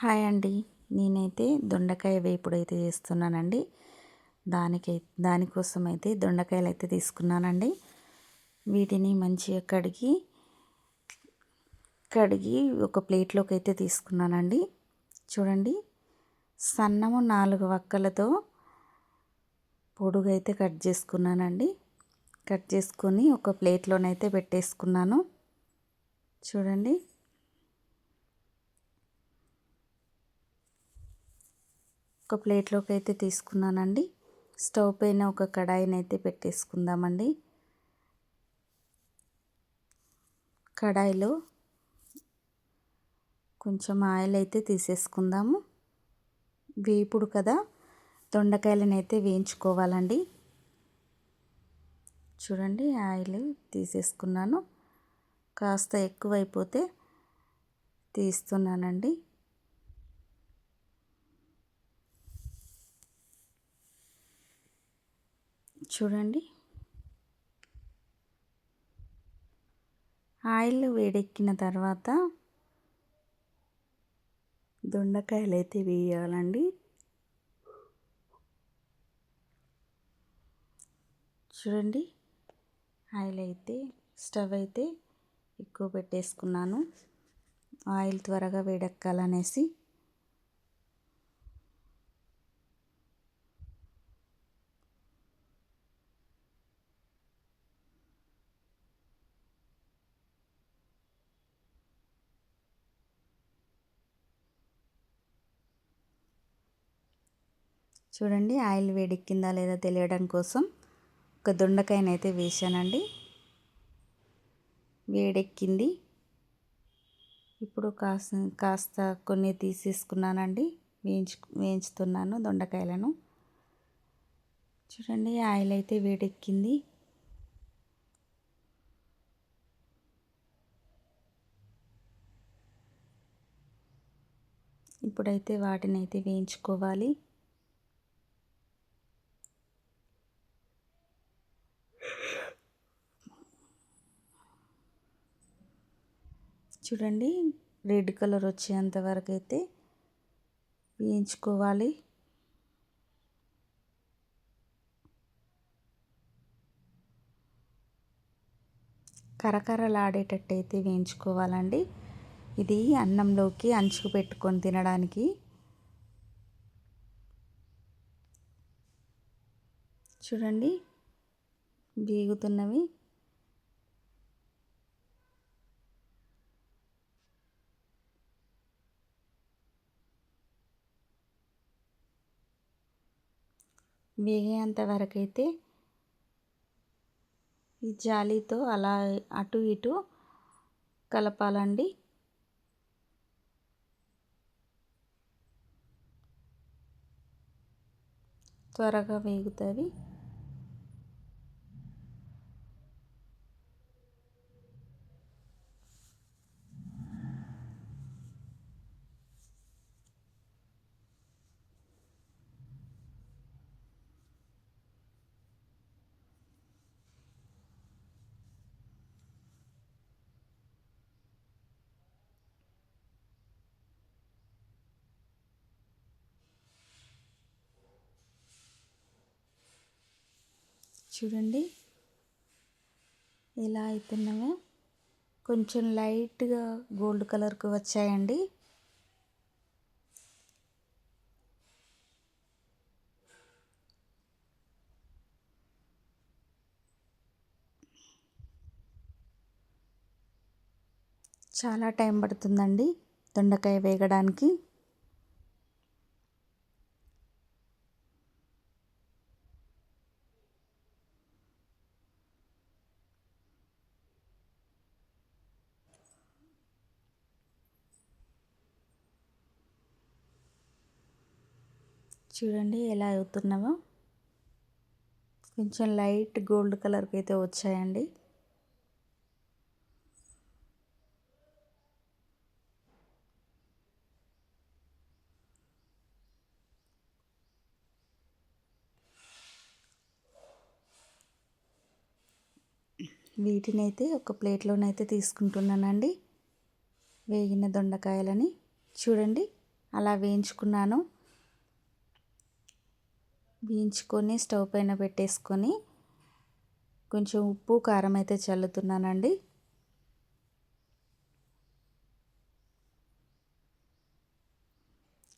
Hi అండి. నేనైతే దొండకాయ వేపుడైతే చేస్తున్నానండి. దానికోసం అయితే దొండకాయలు అయితే తీసుకున్నానండి. వీటిని మంచిగా కడిగి ఒక ప్లేట్లోకి అయితే తీసుకున్నానండి. చూడండి, సన్నము 4 వక్కలతో పొడుగైతే కట్ చేసుకున్నానండి. కట్ చేసుకొని ఒక ప్లేట్లోనైతే పెట్టేసుకున్నాను. చూడండి, ఒక ప్లేట్లోకి అయితే తీసుకున్నానండి. స్టవ్ పైన ఒక కడాయిని అయితే పెట్టేసుకుందామండి. కడాయిలో కొంచెం ఆయిల్ అయితే తీసేసుకుందాము. వేపుడు కదా, దొండకాయలను అయితే వేయించుకోవాలండి. చూడండి, ఆయిల్ తీసేసుకున్నాను. కాస్త ఎక్కువైపోతే తీస్తున్నానండి. చూడండి, ఆయిల్ వేడెక్కిన తర్వాత దొండకాయలు అయితే వేయాలండి. చూడండి, స్టవ్ అయితే ఎక్కువ పెట్టేసుకున్నాను, ఆయిల్ త్వరగా వేడెక్కాలనేసి. చూడండి, ఆయిల్ వేడెక్కిందా లేదా తెలియడం కోసం ఒక దొండకాయనైతే వేసానండి. వేడెక్కింది. ఇప్పుడు కాస్త కొన్ని తీసేసుకున్నానండి. వేయించుతున్నాను దొండకాయలను. చూడండి, ఆయిల్ అయితే వేడెక్కింది. ఇప్పుడైతే వాటిని అయితే వేయించుకోవాలి. చూడండి, రెడ్ కలర్ వచ్చేంత వరకు అయితే వేయించుకోవాలి. కరకరలాడేటట్టు అయితే వేయించుకోవాలండి. ఇది అన్నంలోకి అంచుకు పెట్టుకొని తినడానికి. చూడండి, వేగుతున్నవి. వేగేంత వరకు అయితే ఈ జాలీతో అలా అటు ఇటు కలపాలండి. త్వరగా వేగుతాయి. చూడండి, ఎలా అవుతున్నాయో. కొంచెం లైట్గా గోల్డ్ కలర్కి వచ్చాయండి. చాలా టైం పడుతుందండి దొండకాయ వేగడానికి. చూడండి, ఎలా అవుతున్నావో. కొంచెం లైట్ గోల్డ్ కలర్కి అయితే వచ్చాయండి. వీటినైతే ఒక ప్లేట్లోనైతే తీసుకుంటున్నానండి, వేగిన దొండకాయలని. చూడండి, అలా వేయించుకున్నాను. వేయించుకొని స్టవ్ పైన పెట్టేసుకొని కొంచెం ఉప్పు కారం అయితే చల్లుతున్నానండి.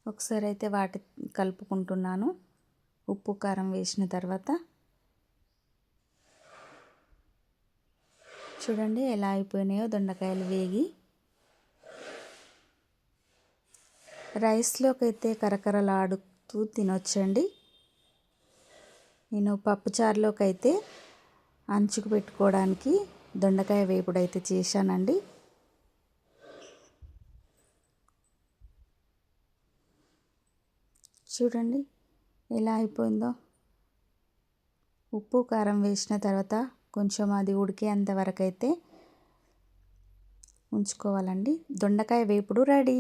ఒకసారి అయితే వాటి కలుపుకుంటున్నాను. ఉప్పు కారం వేసిన తర్వాత చూడండి ఎలా అయిపోయినాయో దొండకాయలు వేగి. రైస్లోకి అయితే కరకరలాడుతూ తినొచ్చండి. నేను పప్పుచారులోకి అయితే అంచుకు పెట్టుకోవడానికి దొండకాయ వేపుడు అయితే చేశానండి. చూడండి ఎలా అయిపోయిందో. ఉప్పు కారం వేసిన తర్వాత కొంచెం అది ఉడికేంత వరకు అయితే ఉంచుకోవాలండి. దొండకాయ వేపుడు రెడీ.